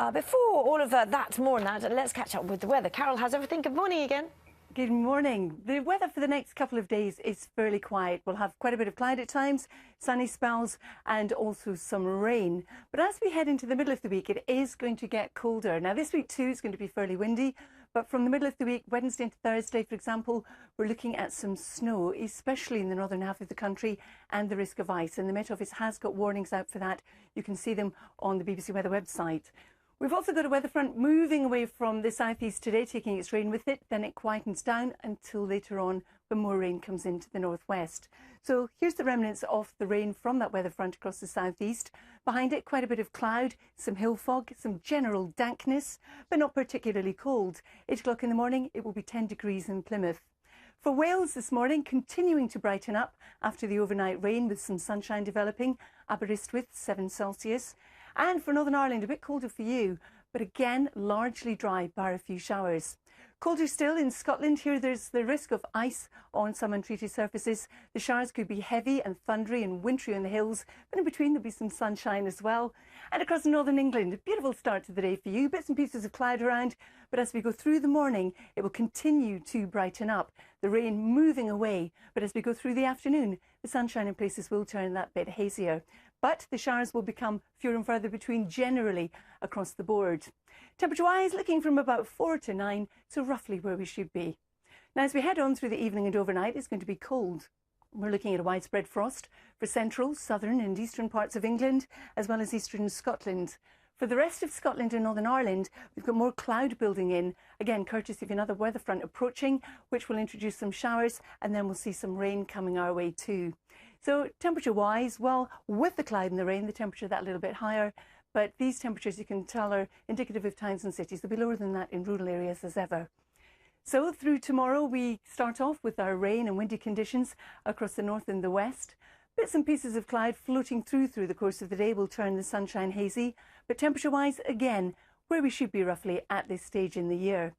Before all of that, more than that, let's catch up with the weather. Carol has everything. Good morning again. Good morning. The weather for the next couple of days is fairly quiet. We'll have quite a bit of cloud at times, sunny spells and also some rain. But as we head into the middle of the week, it is going to get colder. Now this week too is going to be fairly windy, but from the middle of the week, Wednesday into Thursday, for example, we're looking at some snow, especially in the northern half of the country, and the risk of ice. And the Met Office has got warnings out for that. You can see them on the BBC Weather website. We've also got a weather front moving away from the southeast today, taking its rain with it. Then it quietens down until later on when more rain comes into the northwest. So here's the remnants of the rain from that weather front across the southeast. Behind it, quite a bit of cloud, some hill fog, some general dankness, but not particularly cold. 8 o'clock in the morning, it will be 10 degrees in Plymouth. For Wales this morning, continuing to brighten up after the overnight rain with some sunshine developing. Aberystwyth, 7 Celsius. And for Northern Ireland, a bit colder for you, but again, largely dry, bar a few showers. Colder still in Scotland. Here there's the risk of ice on some untreated surfaces. The showers could be heavy and thundery and wintry on the hills, but in between there'll be some sunshine as well. And across northern England, a beautiful start to the day for you. Bits and pieces of cloud around, but as we go through the morning, it will continue to brighten up. The rain moving away, but as we go through the afternoon, the sunshine in places will turn that bit hazier. But the showers will become fewer and further between generally across the board. Temperature-wise, looking from about 4 to 9, so roughly where we should be. Now, as we head on through the evening and overnight, it's going to be cold. We're looking at a widespread frost for central, southern and eastern parts of England, as well as eastern Scotland. For the rest of Scotland and Northern Ireland, we've got more cloud building in, again, courtesy of another weather front approaching, which will introduce some showers, and then we'll see some rain coming our way too. So temperature-wise, well, with the cloud and the rain, the temperature that little bit higher, but these temperatures, you can tell, are indicative of towns and cities. They'll be lower than that in rural areas as ever. So through tomorrow, we start off with our rain and windy conditions across the north and the west. Bits and pieces of cloud floating through the course of the day will turn the sunshine hazy, but temperature-wise, again, where we should be roughly at this stage in the year.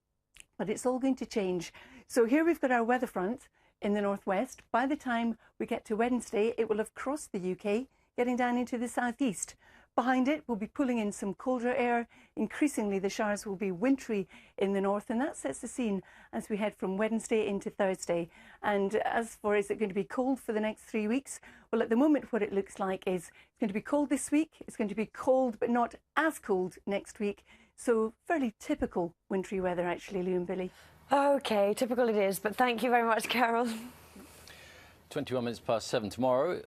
But it's all going to change. So here we've got our weather front in the northwest. By the time we get to Wednesday, it will have crossed the UK, getting down into the southeast. Behind it, we'll be pulling in some colder air. Increasingly, the showers will be wintry in the north, and that sets the scene as we head from Wednesday into Thursday. And as for is it going to be cold for the next 3 weeks? Well, at the moment, what it looks like is it's going to be cold this week. It's going to be cold, but not as cold next week. So fairly typical wintry weather, actually, Lou and Billy. OK, typical it is, but thank you very much, Carol. 21 minutes past 7 tomorrow.